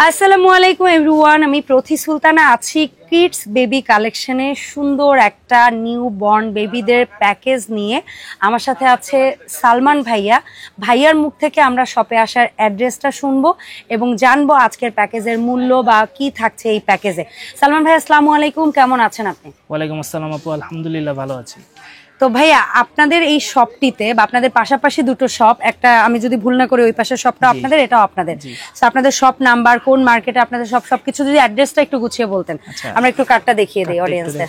আসসালামু আলাইকুম এভরিওয়ান, আমি প্রতি সুলতানা আছি কিডস বেবি কালেকশনে। সুন্দর একটা নিউ বর্ন বেবিদের প্যাকেজ নিয়ে আমার সাথে আছে সালমান ভাইয়া। ভাইয়ার মুখ থেকে আমরা শপে আসার অ্যাড্রেসটা শুনবো এবং জানবো আজকের প্যাকেজের মূল্য বা কি থাকছে এই প্যাকেজে। সালমান ভাই, আসসালামু আলাইকুম, কেমন আছেন আপনি? ওয়ালাইকুম আসসালাম আপু, আলহামদুলিল্লাহ ভালো আছি। তো ভাইয়া, আপনাদের এই শপটিতে বা আপনাদের পাশাপাশি দুটো শপ, একটা আমি যদি ভুল না করি ওই পাশের শপটা আপনাদের, এটাও আপনাদের। তো আপনাদের শপ নাম্বার, কোন মার্কেটে আপনাদের সবকিছু যদি অ্যাড্রেসটা একটু গুছিয়ে বলতেন, আমরা একটু কার্ডটা দেখিয়ে দেই অডিয়েন্সদের।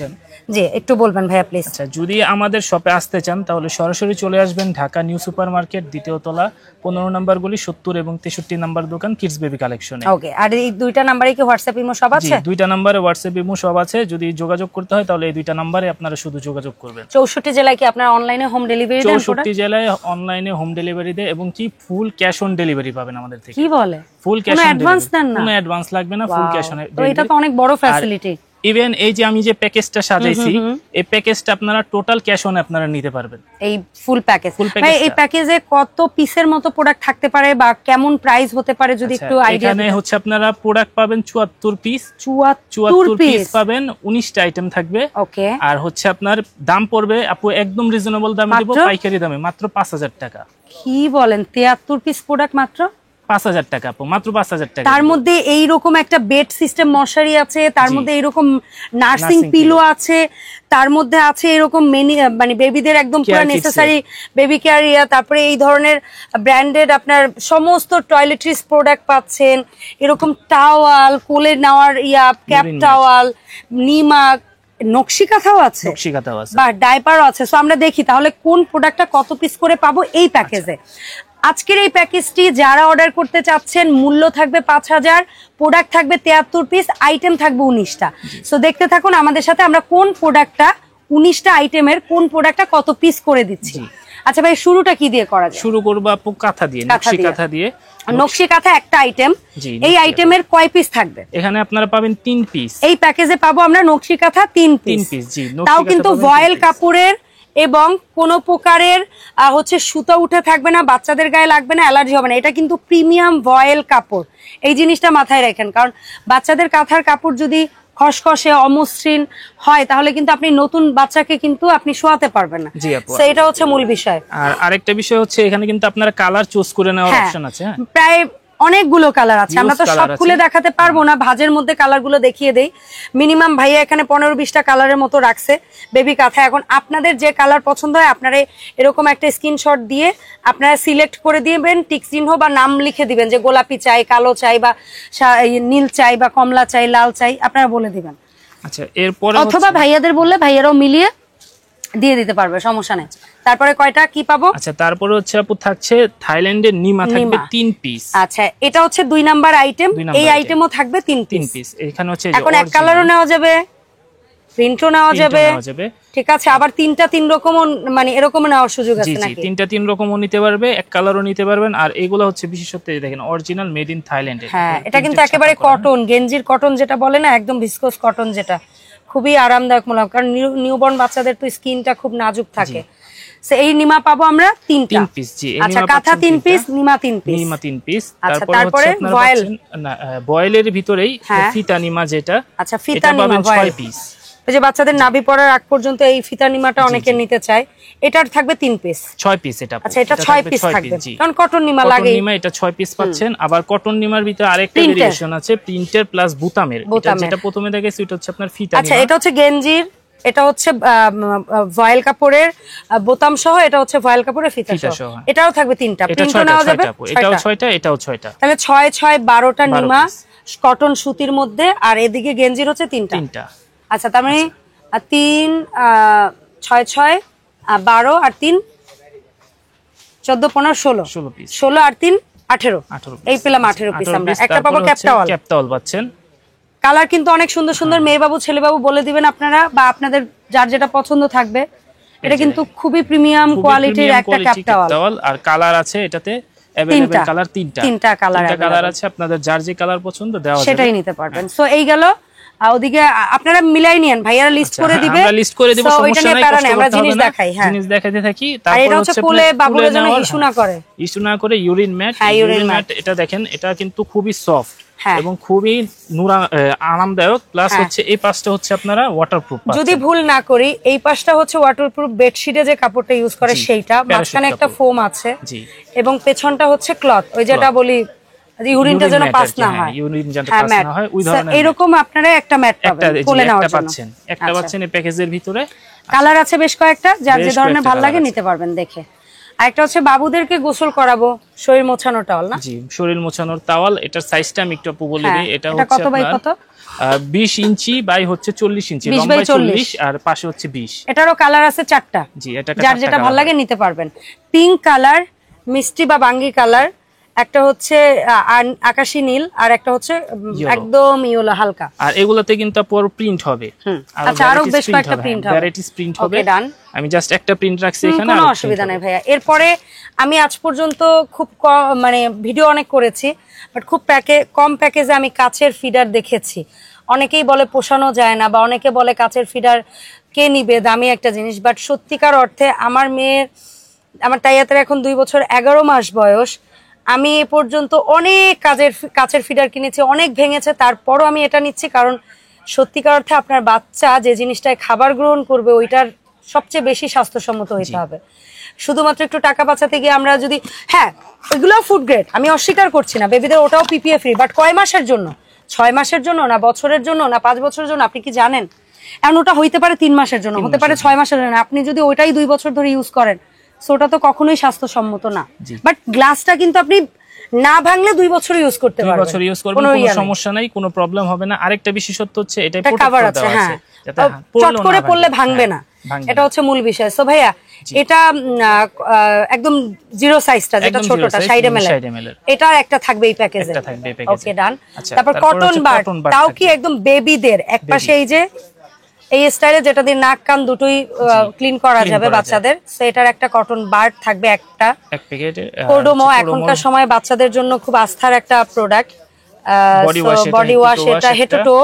জি, একটু বলবেন ভাইয়া প্লিজ। আচ্ছা, যদি আমাদের শপে আসতে চান তাহলে সরাসরি চলে আসবেন ঢাকা নিউ সুপার মার্কেট, দ্বিতীয় তলা, 15 নম্বর গলি, 70 এবং 63 নম্বর দোকান, কিডস বেবি কালেকশনে। ওকে, আর এই দুইটা নম্বরে কি হোয়াটসঅ্যাপ ইমো সব আছে? জি, দুইটা নম্বরে হোয়াটসঅ্যাপ ইমো সব আছে। যদি যোগাযোগ করতে হয় তাহলে এই দুইটা নম্বরে আপনারা শুধু যোগাযোগ করবেন। 64 জেলায় কি আপনারা অনলাইনে হোম ডেলিভারি দেন? 64 জেলায় অনলাইনে হোম ডেলিভারি দেয় এবং কি ফুল ক্যাশ অন ডেলিভারি পাবেন আমাদের থেকে। কি বলে? Full cash on delivery, advance দেন না? কোনো অ্যাডভান্স লাগবে না, ফুল ক্যাশ অন ডেলিভারি। তো এটা তো অনেক বড় ফ্যাসিলিটি। ইভেন এই যে আমি যে প্যাকেজটা সাজাইছি, এই প্যাকেজটা আপনারা টোটাল ক্যাশ অন আপনারা নিতে পারবেন। এই ফুল প্যাকেজ, ভাই এই প্যাকেজে কত পিসের মতো প্রোডাক্ট থাকতে পারে বা কেমন প্রাইস হতে পারে যদি একটু আইডিয়া দেন? এখানে হচ্ছে আপনারা প্রোডাক্ট পাবেন 74 পিস। 74 পিস পাবেন, 19টা আইটেম থাকবে। ওকে, আর হচ্ছে আপনার দাম পড়বে আপু একদম রিজনেবল দামে দেব, পাইকারি দামে মাত্র 5000 টাকা। কি বলেন? 73 পিস প্রোডাক্ট মাত্র 5000 টাকা আপু, মাত্র 5000 টাকা। তার মধ্যে এইরকম একটা বেড সিস্টেম মশারি আছে, তার মধ্যে এইরকম নার্সিং পিলো আছে, তার মধ্যে আছে এরকম মানে বেবিদের একদম পুরো নেসেসারি বেবি কেয়ার ইয়া, তারপরে এই ধরনের ব্র্যান্ডেড আপনার সমস্ত টয়লেট্রিজ প্রোডাক্ট পাচ্ছেন, এরকম টাওয়াল, কোলে নেওয়ার ইয়া, ক্যাপ টাওয়াল, নিমা, নকশি কাঁথাও আছে, বা ডাইপারও আছে। সো আমরা দেখি তাহলে কোন প্রোডাক্টটা কত পিস করে পাবো এই প্যাকেজে। আজকের এই প্যাকেজটি যারা অর্ডার করতে চাচ্ছেন, মূল্য থাকবে 5000, প্রোডাক্ট থাকবে 73 পিস, আইটেম থাকবে 19টা। সো দেখতে থাকুন আমাদের সাথে আমরা কোন প্রোডাক্টটা, 19টা আইটেমের কোন প্রোডাক্টটা কত পিস করে দিচ্ছি। আচ্ছা ভাই, শুরুটা কি দিয়ে করা যায়? শুরু করব আপু কাঁথা দিয়ে, নকশি কাঁথা দিয়ে। নকশি কাঁথা একটা আইটেম। এই আইটেমের কয় পিস থাকবে? এখানে আপনারা পাবেন 3 পিস। এই প্যাকেজে পাবো আমরা নকশি কাঁথা 3 পিস। জি, তাও কিন্তু ভয়েল কাপড়ের এবং কোনো প্রকারের হচ্ছে সুতো উঠে থাকবে না, বাচ্চাদের গায়ে লাগবে না, অ্যালার্জি হবে না। এটা কিন্তু প্রিমিয়াম ভয়েল কাপড়, এই জিনিসটা মাথায় রাখেন, কারণ বাচ্চাদের কাঁথার কাপড় যদি খসখসে অমসৃণ হয় তাহলে কিন্তু আপনি নতুন বাচ্চাকে কিন্তু আপনি শোয়াতে পারবেন না। তো এটা হচ্ছে মূল বিষয়। আর আরেকটা বিষয় হচ্ছে এখানে কিন্তু আপনারা কালার চুজ করে নেওয়ার অপশন আছে। প্রায় অনেকগুলো কালার আছে, আমরা তো সব খুলে দেখাতে পারবো না, ভাঁজের মধ্যে কালার গুলো দেখিয়ে দেই। মিনিমাম ভাইয়া এখানে 15-20টা কালারের মতো রাখছে বেবি কাঁথা। এখন আপনাদের যে কালার পছন্দ হয় আপনারা এরকম একটা স্ক্রিনশট দিয়ে আপনারা সিলেক্ট করে দিবেন, টিক চিহ্ন বা নাম লিখে দিবেন যে গোলাপি চাই, কালো চাই, বা নীল চাই, বা কমলা চাই, লাল চাই, আপনারা বলে দিবেন। আচ্ছা, এরপরে অথবা ভাইয়াদের বললে ভাইয়ারাও মিলিয়ে দিয়ে দিতে পারবে, সমস্যা নেই। তারপরে কয়টা কি পাবো? আচ্ছা, তারপরে হচ্ছে আপু থাকছে থাইল্যান্ডের নিমা, থাকবে 3 পিস। আচ্ছা, এটা হচ্ছে 2 নাম্বার আইটেম। এই আইটেমও থাকবে 3 পিস। এখানে হচ্ছে এখন এক কালারও নেওয়া যাবে, প্রিন্টও নেওয়া যাবে, ঠিক আছে। আবার 3টা 3 রকমও, মানে এরকমও নেওয়ার সুযোগ আছে নাকি? 3টা 3 রকমও নিতে পারবে, এক কালারও নিতে পারবেন। আর এগুলো হচ্ছে বিশেষত্ব দেখেন অরিজিনাল মেড ইন থাইল্যান্ড। হ্যাঁ, এটা কিন্তু একেবারে কটন, গেঞ্জির কটন যেটা বলে না, একদম ভিসকোস কটন, যেটা খুবই আরামদায়ক মূলক, কারণ নিউবর্ন বাচ্চাদের তো স্কিনটা খুব নাজুক থাকে। এই নিমা পাবো আমরা 3টা পিস। জি, আচ্ছা, কাঁথা 3 পিস, নিমা 3 পিস। তারপরে ভয়েলের ভিতরেই ফিতা নিমা, যেটা আচ্ছা ফিতা নিমা 6 পিস। এই যে বাচ্চাদের নাভি পড়ার আগ পর্যন্ত এই ফিতা নিমাটা অনেকে নিতে চায়, এটার থাকবে 3 পিস। 6 পিস এটা। আচ্ছা, এটা 6 পিস থাকবে, কারণ কটন নিমা লাগে। কটন নিমা এটা 6 পিস পাচ্ছেন। আবার কটন নিমার ভিতরে আরেকটা ভেরিয়েশন আছে, প্রিন্টের প্লাস বুতামের। এটা যেটা প্রথমে দেখাইছি এটা হচ্ছে আপনার ফিতা নিমা। আচ্ছা, এটা হচ্ছে গেঞ্জির, এটা হচ্ছে ভয়েল কাপড়ের বোতাম সহ, এটা হচ্ছে ভয়েল কাপড়ের ফিতা সহ। এটাও থাকবে 3টা, প্রিন্টও নেওয়া যাবে। এটাও 6টা, এটাও 6টা, তাহলে 6 6 12টা নিমা কটন সুতির মধ্যে। আর এদিকে গেঞ্জির হচ্ছে 3টা। আচ্ছা, তার মানে 3 6 6 12 আর 3 14 15 16 পিস। 16 আর 3 18 এই পেলাম 18 পিস। আমরা একটা পাবো ক্যাপটাওয়াল পাচ্ছেন। কালার কিন্তু অনেক সুন্দর সুন্দর, মেয়ে বাবু ছেলে বাবু বলে দিবেন আপনারা, বা আপনাদের যার যেটা পছন্দ থাকবে। এটা কিন্তু খুবই প্রিমিয়াম কোয়ালিটির একটা ক্যাপটাওয়াল। আর কালার আছে এটাতে अवेलेबल কালার 3টা কালার আছে, আপনাদের যার যে কালার পছন্দ দেওয়া যাবে, সেটাই নিতে পারবেন। সো এই গেল ওদিকে আপনারা মিলাই নিয়েন, ভাইয়ারা লিস্ট করে দিবে, আমরা লিস্ট করে দেব, সমস্যা নাই, কষ্ট আমরা করতে জিনিস হবে না, দেখাই। হ্যাঁ, জিনিস দেখাইতে থাকি। আর তারপর এটা হচ্ছে কোলে বাবুরা যেন ইস্যু না করে ইউরিন ম্যাট। এটা দেখেন, এটা কিন্তু খুবই সফট এবং খুবই আরামদায়ক, প্লাস হচ্ছে এই পাশটা হচ্ছে আপনারা ওয়াটারপ্রুফ। যদি ভুল না করি এই পাশটা হচ্ছে ওয়াটারপ্রুফ, বেডশিটে যে কাপড়টা ইউজ করে সেইটা, মাঝখানে একটা ফোম আছে এবং পেছনটা হচ্ছে ক্লথ, ওই যেটা বলি ইউরিনটা যেন পাস না হয়, ওই ধরনের এরকম আপনারা একটা ম্যাট পাবেন, কোলে নেওয়ার জন্য একটা পাচ্ছেন এই প্যাকেজের ভিতরে। কালার আছে বেশ কয়েকটা, যার যে ধরনের ভালো লাগে নিতে পারবেন দেখে। আরেকটা হচ্ছে বাবুদেরকে গোসল করাবো, শরীর মোছানোর টাওয়াল না? জি, শরীর মোছানোর টাওয়াল। এটার সাইজটা আমি একটু বলে দিই। এটা হচ্ছে কত বাই কত? 20 ইঞ্চি বাই হচ্ছে 40 ইঞ্চি, লম্বাই 40 আর পাশে হচ্ছে 20। এটারও কালার আছে 4টা। জি, এটা যার যেটা ভালো লাগে নিতে পারবেন। পিঙ্ক কালার, মিষ্টি বা বাঙ্গি কালার, একটা হচ্ছে আকাশী নীল, আর একটা হচ্ছে একদম ইয়েলো হালকা। আর এগুলাতে কিন্তু পর প্রিন্ট হবে। আচ্ছা, আরো বেশ কয়েকটা প্রিন্ট হবে, ভ্যারাইটিস প্রিন্ট হবে। আমি জাস্ট একটা প্রিন্ট রাখছি এখানে, কোনো অসুবিধা নাই ভাইয়া। এরপরে আমি আজ পর্যন্ত খুব মানে ভিডিও অনেক করেছি, বাট খুব কম প্যাকেজে আমি কাচের ফিডার দেখেছি। অনেকেই বলে পোষানো যায় না, বা অনেকে বলে কাচের ফিডার কে নিবে, দামি একটা জিনিস। বাট সত্যিকার অর্থে আমার তাইয়াতের এখন 2 বছর 11 মাস বয়স। আমি এ পর্যন্ত অনেক কাচের ফিডার কিনেছি, অনেক ভেঙেছে, তারপরও আমি এটা নিচ্ছি, কারণ সত্যিকার অর্থে আপনার বাচ্চা যে জিনিসটায় খাবার গ্রহণ করবে ওইটার সবচেয়ে বেশি স্বাস্থ্যসম্মত হইতে হবে। শুধুমাত্র একটু টাকা বাঁচাতে গিয়ে আমরা যদি, হ্যাঁ ওইগুলো ফুড গ্রেড, আমি অস্বীকার করছি না, বেবিদের ওটাও পিপিএ ফ্রি, বাট কয় মাসের জন্য? 6 মাসের জন্য না বছরের জন্য না 5 বছরের জন্য? আপনি কি জানেন? এখন ওটা হইতে পারে 3 মাসের জন্য, হতে পারে 6 মাসের জন্য। আপনি যদি ওইটাই 2 বছর ধরে ইউজ করেন, ওটা তো কখনোই স্বাস্থ্যসম্মত না। বাট গ্লাসটা কিন্তু আপনি না ভাঙলে 2 বছর ইউজ করতে পারবেন, 2 বছর ইউজ করবেন, কোনো সমস্যা নাই, কোনো প্রবলেম হবে না। আরেকটা বিশেষত্ব হচ্ছে এটা কভার আছে, হ্যাঁ, চট করে পড়লে ভাঙবে না, এটা হচ্ছে মূল বিষয়। সো ভাইয়া, এটা একদম জিরো সাইজটা, যেটা ছোটটা 60 ml, এটা একটা থাকবে এই প্যাকেজে। ওকে, ডান। তারপর কটন বাড, তাও কি একদম বেবিদের একপাশে এই যে এই স্টাইলে, যেটা দিয়ে নাক কান দুটোই ক্লিন করা যাবে বাচ্চাদের, সেটার একটা কটন বাড থাকবে একটা। কোডোমো এখনকার সময় বাচ্চাদের জন্য খুব আস্থার একটা প্রোডাক্ট। বডি ওয়াশ, এটা হেটোটো,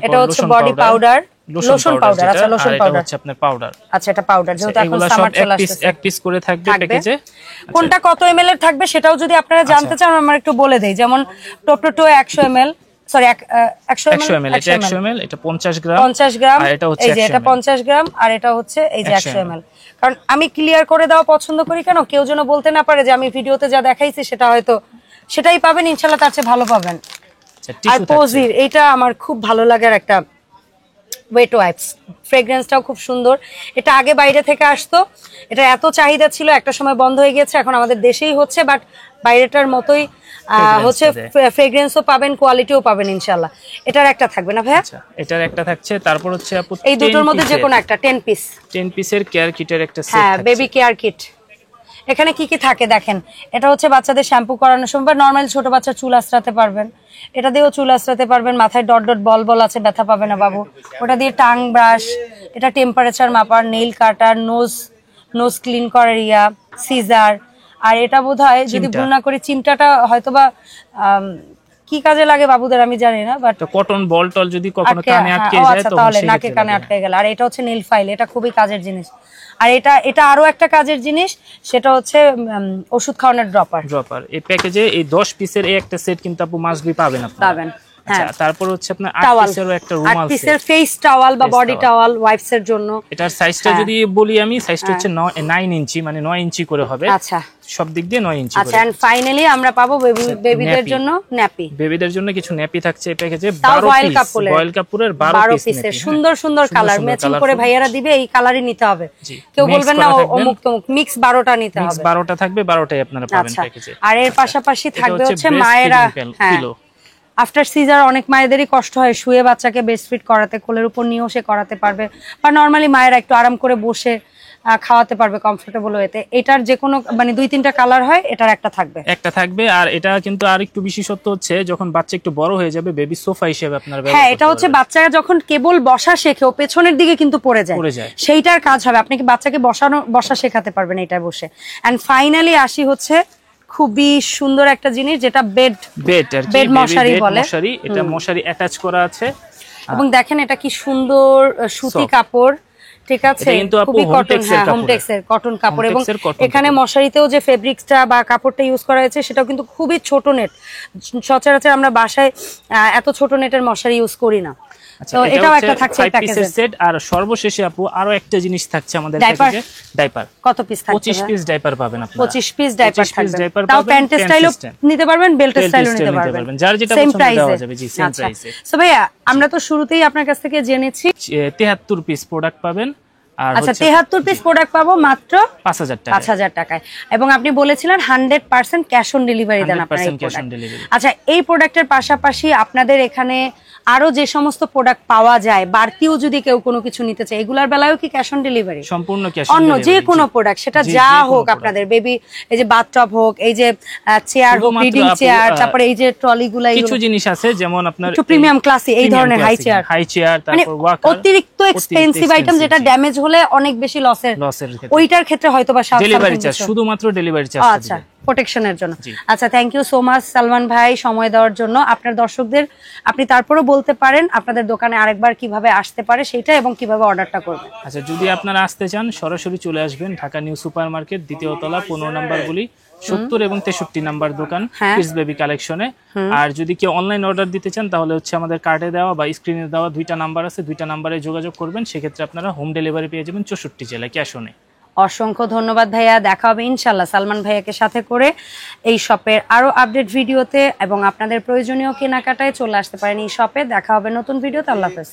এটা হচ্ছে বডি পাউডার, লোশন পাউডার। আচ্ছা, লোশন পাউডার হচ্ছে আপনার পাউডার। আচ্ছা, এটা পাউডার, যেহেতু এখন সামার চলে আসছে, এক পিস করে থাকবে প্যাকেজে। কোনটা কত ml এর থাকবে সেটাও যদি আপনারা জানতে চান আমার একটু বলে দেই। যেমন টোটো 100 ml, সরি 100 ml, এটা 100 ml, এটা 50 গ্রাম, আর এটা হচ্ছে, এই যে এটা 50 গ্রাম, আর এটা হচ্ছে এই যে 100 ml। কারণ আমি ক্লিয়ার করে দেওয়া পছন্দ করি, কেন কেউ যেন বলতে না পারে যে আমি ভিডিওতে যা দেখাইছি সেটা হয়তো সেটাই পাবেন, ইনশাআল্লাহ তার চেয়ে ভালো পাবেন। আর পজির, এটা আমার খুব ভালো লাগার একটা ওয়েট ওয়াইপস, ফ্রেগ্রেন্সটাও খুব সুন্দর। এটা আগে বাইরে থেকে আসতো, এটা এত চাহিদা ছিল, একটা সময় বন্ধ হয়ে গেছে, এখন আমাদের দেশেই হচ্ছে, বাট বাইরেটার মতোই হচ্ছে ফ্রেগ্রেন্সও পাবেন, কোয়ালিটিও পাবেন ইনশাআল্লাহ। এটার একটা থাকবে না ভাইয়া? এটার একটা থাকছে। তারপর হচ্ছে আপু এই দুটোর মধ্যে যে কোনো একটা 10 পিসের কেয়ার কিটের একটা সেট, হ্যাঁ, বেবি কেয়ার কিট। এখানে কি কি থাকে দেখেন, এটা হচ্ছে বাচ্চাদের শ্যাম্পু করানোর সময়, নরমাল ছোট বাচ্চা চুল আঁচড়াতে পারবেন, এটা দিয়েও চুল আঁচড়াতে পারবেন। মাথায় ডট ডট বল বল আছে, ব্যথা পাবে না বাবু, ওটা দিয়ে টাং ব্রাশ, এটা টেম্পারেচার মাপার, নেইল কাটার, নোজ ক্লিন করার সিজার। আর এটা বোধহয় যদি ভুল না করি চিমটাটা হয়তোবা কি কাজে লাগে বাবুদের আমি জানি না, বাট কটন বল টল যদি কখনো কানে আটকে যায় তাহলে নাকে কানে আটকে গেল। আর এটা হচ্ছে নেইল ফাইল, এটা খুবই কাজের জিনিস। আর এটা আরো একটা কাজের জিনিস, সেটা হচ্ছে ওষুধ খাওয়ানোর ড্রপার। এই প্যাকেজে এই 10 পিসের এই একটা সেট কিন্তু আপু মাস্ট বি পাবেন আপনারা। আচ্ছা, তারপর হচ্ছে আপনার 8 পিসেরও একটা রুমাল সেট, 8 পিসের ফেস টাওয়াল বা বডি টাওয়াল ওয়াইপস এর জন্য। এটার সাইজটা যদি বলি আমি, সাইজটা হচ্ছে 9 ইঞ্চি, মানে 9 ইঞ্চি করে হবে। আচ্ছা, সব দিক দিয়ে 9 ইঞ্চি করে। আচ্ছা, এন্ড ফাইনালি আমরা পাবো বেবিদের জন্য ন্যাপি। বেবিদের জন্য কিছু ন্যাপি থাকছে এই প্যাকেজে, 12 পিস বয়েল কাপুরের 12 পিসের সুন্দর সুন্দর কালার ম্যাচিং করে ভাইয়ারা দিবে, এই কালারই নিতে হবে। কেউ বলবেন না অমুক তমুক, মিক্স 12টা নিতে হবে, মিক্স 12টা থাকবে, 12টাই আপনারা পাবেন প্যাকেজে। আর এর পাশাপাশি থাকবে হচ্ছে মায়েরা, পিলো। আফটার সিজার অনেক মায়েদেরই কষ্ট হয় শুয়ে বাচ্চাকে ব্রেস্ট ফিড করাতে, কোলের উপর নিয়েও সে করাতে পারবে, বা নর্মালি মায়েরা একটু আরাম করে বসে খাওয়াতে পারবে কমফোর্টেবল ওয়েতে। এটার যে কোনো মানে 2-3টা কালার হয়, এটার একটা থাকবে। আর এটা কিন্তু আর একটু বিশেষত্ব হচ্ছে, যখন বাচ্চা একটু বড় হয়ে যাবে বেবি সোফা হিসেবে আপনার ব্যবহার করতে পারবেন। হ্যাঁ, এটা হচ্ছে বাচ্চারা যখন কেবল বসা শেখে ও পেছনের দিকে কিন্তু পড়ে যায়, সেইটার কাজ হবে। আপনি কি বাচ্চাকে বসা শেখাতে পারবেন এটা বসে। এন্ড ফাইনালি আসি হচ্ছে খুবই সুন্দর একটা জিনিস, যেটা বেড মশারি বলে। এটা মশারি অ্যাটাচ করা আছে, এবং দেখেন এটা কি সুন্দর সুতি কাপড়, ঠিক আছে, খুবই কটন, হ্যাঁ হোমটেক্সের কটন কাপড়। এবং এখানে মশারিতেও যে ফেব্রিক্সটা বা কাপড়টা ইউজ করা হয়েছে সেটাও কিন্তু খুবই ছোট নেট। সচরাচর আমরা বাসায় এত ছোট নেটের মশারি ইউজ করি না। তো এটাও একটা থাকছে প্যাকেজের সেট। আর সর্বশেষে আপু আরো একটা জিনিস থাকছে আমাদের প্যাকেজে, ডাইপার। কত পিস থাকছে? 25 পিস ডাইপার পাবেন আপনারা। 25 পিস ডাইপার থাকবে। তাও প্যান্ট স্টাইলও নিতে পারবেন, বেল্ট স্টাইলও নিতে পারবেন, যার যেটা পছন্দ দেওয়া যাবে। জি, সেম প্রাইসে। সো ভাইয়া আমরা তো শুরুতেই আপনার কাছ থেকে জেনেছি 73 পিস প্রোডাক্ট পাবেন। আচ্ছা 73 পিস প্রোডাক্ট পাবো মাত্র 5000 টাকায়। এবং আপনি বলেছিলেন 100% ক্যাশ অন ডেলিভারি দেন আপনারা। আচ্ছা এই প্রোডাক্টের পাশাপাশি আপনাদের এখানে আরো যে সমস্ত প্রোডাক্ট পাওয়া যায়, বাড়তিও যদি কেউ কোনো কিছু নিতে চায়, এগুলার বেলায়ও কি ক্যাশ অন ডেলিভারি? সম্পূর্ণ ক্যাশ অন অন্য ডেলিভারি। যে কোনো প্রোডাক্ট, সেটা যা হোক আপনাদের, বেবি এই যে বাথটব হোক, এই যে চেয়ার হোক, রিডিং চেয়ার, তারপরে এই যে ট্রলিগুলা, কিছু জিনিস আছে যেমন আপনার একটু প্রিমিয়াম ক্লাসি এই ধরনের হাই চেয়ার, তারপর ওয়াকার, অতিরিক্ত এক্সপেন্সিভ আইটেম যেটা ড্যামেজ হলে অনেক বেশি লসের ওইটার ক্ষেত্রে হয়তো বা ডেলিভারি চার্জ, শুধুমাত্র ডেলিভারি চার্জ। আচ্ছা প্রোটেকশনের জন্য। আচ্ছা thank you so much Salman ভাই সময় দেওয়ার জন্য। আপনার দর্শকদের আপনি তারপরেও বলতে পারেন আপনাদের দোকানে আরেকবার কিভাবে আসতে পারে সেটা এবং কিভাবে অর্ডারটা করবে। আচ্ছা যদি আপনারা আসতে চান সরাসরি চলে আসবেন ঢাকা নিউ সুপার মার্কেট, দ্বিতীয় তলা, 15 নম্বর গলি, 70 এবং 63 নাম্বার দোকান, কিডস বেবি কালেকশনে। আর যদি কেউ অনলাইন অর্ডার দিতে চান তাহলে হচ্ছে আমাদের কার্ডে দেওয়া বা স্ক্রিনে দেওয়া 2টা নাম্বার আছে, 2টা নাম্বারে যোগাযোগ করবেন। সেক্ষেত্রে আপনারা হোম ডেলিভারি পেয়ে যাবেন 64 জেলায় ক্যাশ অনে। অসংখ্য ধন্যবাদ ভাইয়া, দেখা হবে ইনশাল্লাহ সালমান ভাইয়াকে সাথে করে এই শপের আরো আপডেট ভিডিওতে। এবং আপনাদের প্রয়োজনীয় কেনাকাটায় চলে আসতে পারেন এই শপে। দেখা হবে নতুন ভিডিওতে। আল্লাহ হাফেজ।